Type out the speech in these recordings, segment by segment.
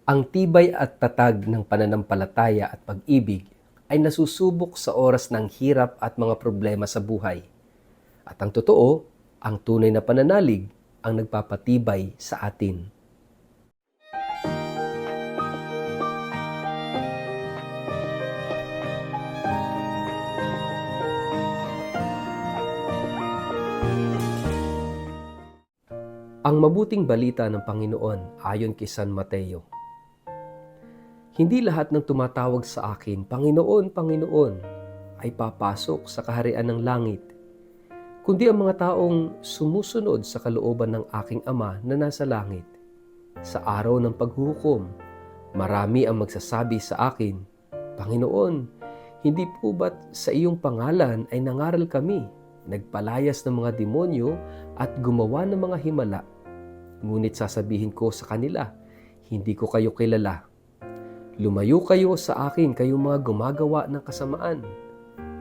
Ang tibay at tatag ng pananampalataya at pag-ibig ay nasusubok sa oras ng hirap at mga problema sa buhay. At ang totoo, ang tunay na pananalig ang nagpapatibay sa atin. Ang mabuting balita ng Panginoon ayon kay San Mateo. Hindi lahat ng tumatawag sa akin, Panginoon, Panginoon, ay papasok sa kaharian ng langit, kundi ang mga taong sumusunod sa kalooban ng aking Ama na nasa langit. Sa araw ng paghuhukom, marami ang magsasabi sa akin, Panginoon, hindi po ba't sa iyong pangalan ay nangaral kami, nagpalayas ng mga demonyo at gumawa ng mga himala? Ngunit sasabihin ko sa kanila, hindi ko kayo kilala. Lumayo kayo sa akin, kayong mga gumagawa ng kasamaan.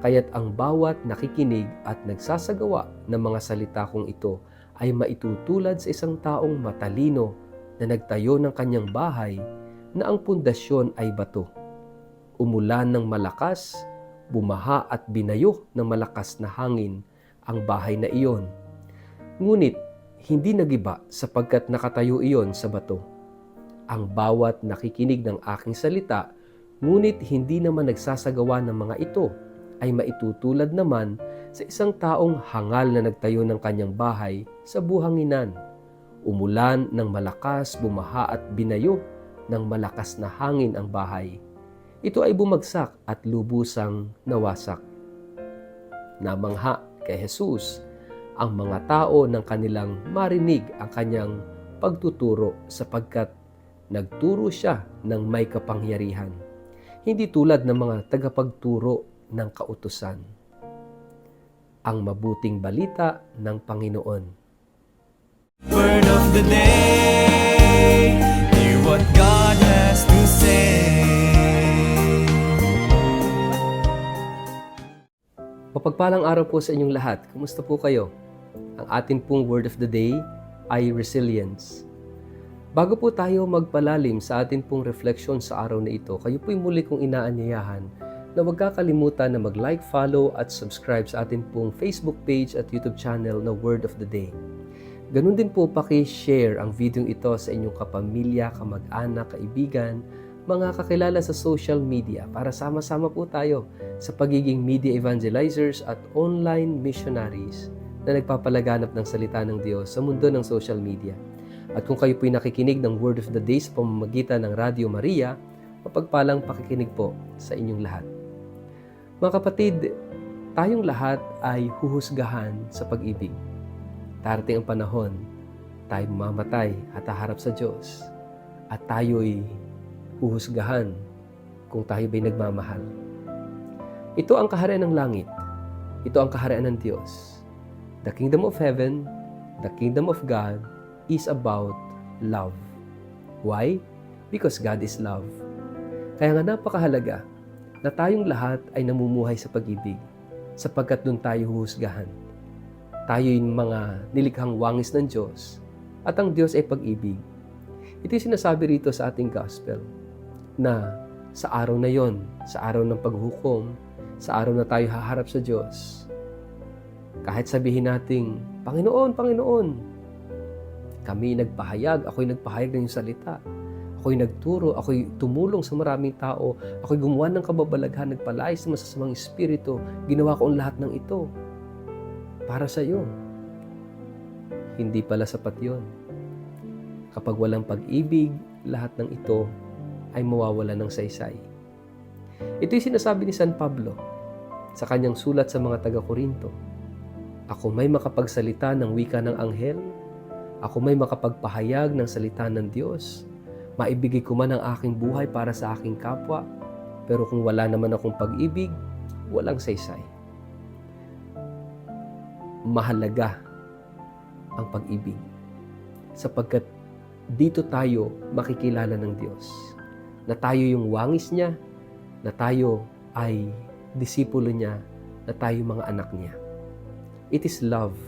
Kaya't ang bawat nakikinig at nagsasagawa ng mga salita kong ito ay maitutulad sa isang taong matalino na nagtayo ng kanyang bahay na ang pundasyon ay bato. Umulan ng malakas, bumaha at binayo ng malakas na hangin ang bahay na iyon. Ngunit hindi nagiba sapagkat nakatayo iyon sa bato. Ang bawat nakikinig ng aking salita, ngunit hindi naman nagsasagawa ng mga ito, ay maitutulad naman sa isang taong hangal na nagtayo ng kanyang bahay sa buhanginan. Umulan ng malakas, bumaha at binayo ng malakas na hangin ang bahay. Ito ay bumagsak at lubusang nawasak. Namangha kay Jesus ang mga tao ng kanilang marinig ang kanyang pagtuturo sapagkat nagturo siya ng may kapangyarihan, hindi tulad ng mga tagapagturo ng kautusan. Ang mabuting balita ng Panginoon. Word of the day, hear what God has to say. Mapagpalang araw po sa inyong lahat. Kumusta po kayo? Ang atin pong word of the day ay resilience. Bago po tayo magpalalim sa atin pong reflection sa araw na ito, kayo po'y muli kong inaanyayahan na huwag kakalimutan na mag-like, follow at subscribe sa atin pong Facebook page at YouTube channel na Word of the Day. Ganun din po paki-share ang video ito sa inyong kapamilya, kamag-anak, kaibigan, mga kakilala sa social media para sama-sama po tayo sa pagiging media evangelizers at online missionaries na nagpapalaganap ng salita ng Diyos sa mundo ng social media. At kung kayo po'y nakikinig ng Word of the Day sa pamamagitan ng Radio Maria, mapagpalang pakikinig po sa inyong lahat. Mga kapatid, tayong lahat ay huhusgahan sa pag-ibig. Darating ang panahon, tayo mamamatay at haharap sa Diyos. At tayo'y huhusgahan kung tayo ba'y nagmamahal. Ito ang kaharian ng langit. Ito ang kaharian ng Diyos. The kingdom of heaven, the kingdom of God, is about love. Why? Because God is love. Kaya nga napakahalaga na tayong lahat ay namumuhay sa pag-ibig sapagkat doon tayo huhusgahan. Tayo yung mga nilikhang wangis ng Diyos at ang Diyos ay pag-ibig. Ito yung sinasabi rito sa ating gospel na sa araw na yon, sa araw ng paghukom, sa araw na tayo haharap sa Diyos, kahit sabihin nating, Panginoon, Panginoon, kami nagpahayag, ako'y nagpahayag ng iyong salita. Ako'y nagturo, ako'y tumulong sa maraming tao, ako'y gumawa ng kababalaghan, nagpalayas ng masasamang espiritu, ginawa ko ang lahat ng ito para sa iyo. Hindi pala sapat yon. Kapag walang pag-ibig, lahat ng ito ay mawawala ng saysay. Ito yung sinasabi ni San Pablo sa kanyang sulat sa mga taga-Korinto. Ako may makapagsalita ng wika ng anghel, ako may makapagpahayag ng salita ng Diyos, maibigay ko man ang aking buhay para sa aking kapwa, pero kung wala naman akong pag-ibig, walang saysay. Mahalaga ang pag-ibig sapagkat dito tayo makikilala ng Diyos na tayo yung wangis niya, na tayo ay disipulo niya, na tayo mga anak niya. It is love.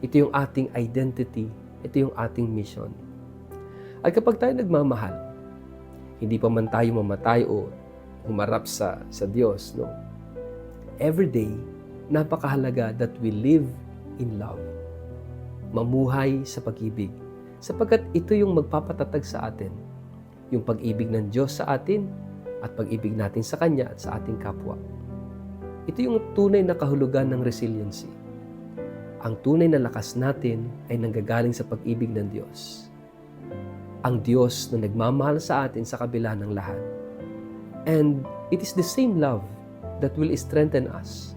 Ito yung ating identity. Ito yung ating mission. At kapag tayo nagmamahal, hindi pa man tayo mamatay o humarap sa Diyos, no? Every day, napakahalaga that we live in love. Mamuhay sa pag-ibig. Sapagkat ito yung magpapatatag sa atin. Yung pag-ibig ng Diyos sa atin at pag-ibig natin sa Kanya at sa ating kapwa. Ito yung tunay na kahulugan ng resiliency. Ang tunay na lakas natin ay nanggagaling sa pag-ibig ng Diyos. Ang Diyos na nagmamahal sa atin sa kabila ng lahat. And it is the same love that will strengthen us,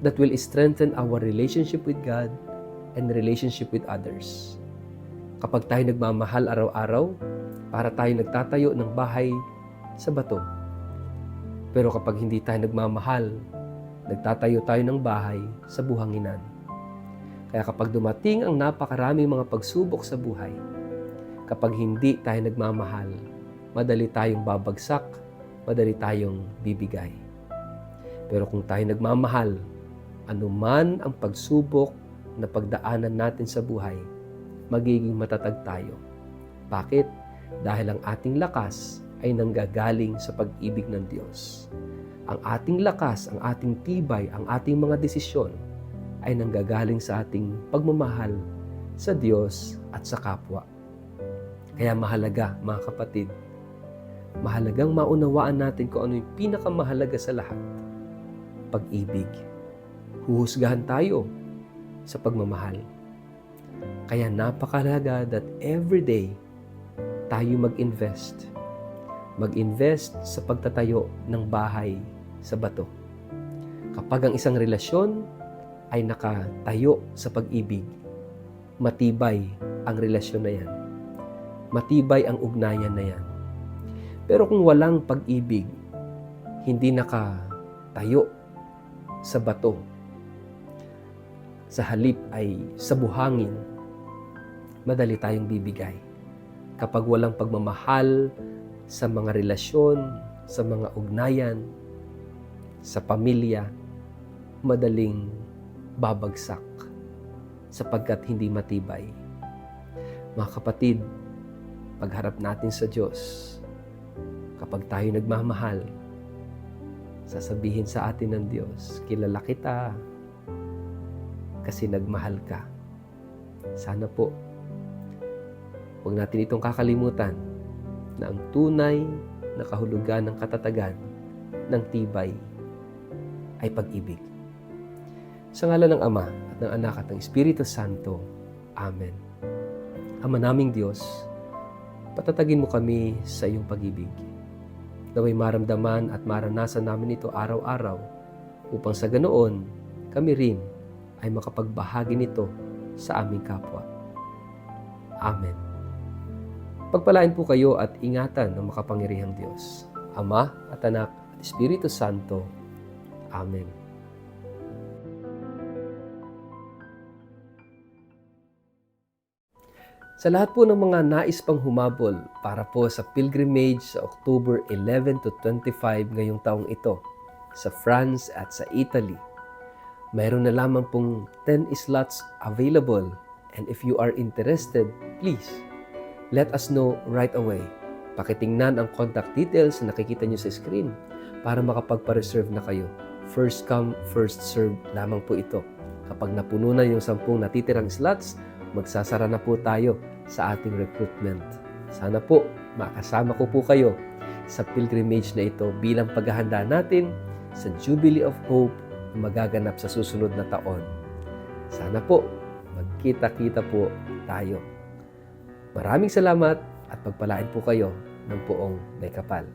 that will strengthen our relationship with God and relationship with others. Kapag tayo nagmamahal araw-araw, para tayo nagtatayo ng bahay sa bato. Pero kapag hindi tayo nagmamahal, nagtatayo tayo ng bahay sa buhanginan. Kaya kapag dumating ang napakaraming mga pagsubok sa buhay, kapag hindi tayo nagmamahal, madali tayong babagsak, madali tayong bibigay. Pero kung tayo nagmamahal, anuman ang pagsubok na pagdaanan natin sa buhay, magiging matatag tayo. Bakit? Dahil ang ating lakas ay nanggagaling sa pag-ibig ng Diyos. Ang ating lakas, ang ating tibay, ang ating mga desisyon ay nanggagaling sa ating pagmamahal sa Diyos at sa kapwa. Kaya mahalaga, mga kapatid, mahalagang maunawaan natin kung ano yung pinakamahalaga sa lahat. Pag-ibig. Huhusgahan tayo sa pagmamahal. Kaya napakahalaga that every day tayo mag-invest. Mag-invest sa pagtatayo ng bahay sa bato. Kapag ang isang relasyon ay nakatayo sa pag-ibig, matibay ang relasyon na yan. Matibay ang ugnayan na yan. Pero kung walang pag-ibig, hindi nakatayo sa bato, sa halip ay sa buhangin, madali tayong bibigay. Kapag walang pagmamahal sa mga relasyon, sa mga ugnayan, sa pamilya, madaling babagsak sapagkat hindi matibay. Mga kapatid, pagharap natin sa Diyos, kapag tayo nagmamahal, sasabihin sa atin ng Diyos, kilala kita kasi nagmahal ka. Sana po, huwag natin itong kakalimutan na ang tunay na kahulugan ng katatagan ng tibay ay pag-ibig. Sa ngalan ng Ama at ng Anak at ng Espiritu Santo. Amen. Ama naming Diyos, patatagin mo kami sa iyong pag-ibig. Naway maramdaman at maranasan namin ito araw-araw upang sa ganoon kami rin ay makapagbahagi nito sa aming kapwa. Amen. Pagpalain po kayo at ingatan ng makapangyarihang Diyos, Ama at Anak at Espiritu Santo. Amen. Sa lahat po ng mga nais pang humabol para po sa pilgrimage sa October 11 to 25 ngayong taong ito sa France at sa Italy, mayroon na lamang pong 10 slots available, and if you are interested, please let us know right away. Pakitingnan ang contact details na nakikita nyo sa screen para makapagpa-reserve na kayo. First come, first serve lamang po ito. Kapag napuno na yung 10 natitirang slots, magsasara na po tayo sa ating recruitment. Sana po makasama ko po kayo sa pilgrimage na ito bilang paghahanda natin sa Jubilee of Hope na magaganap sa susunod na taon. Sana po magkita-kita po tayo. Maraming salamat at pagpalain po kayo ng poong may kapal.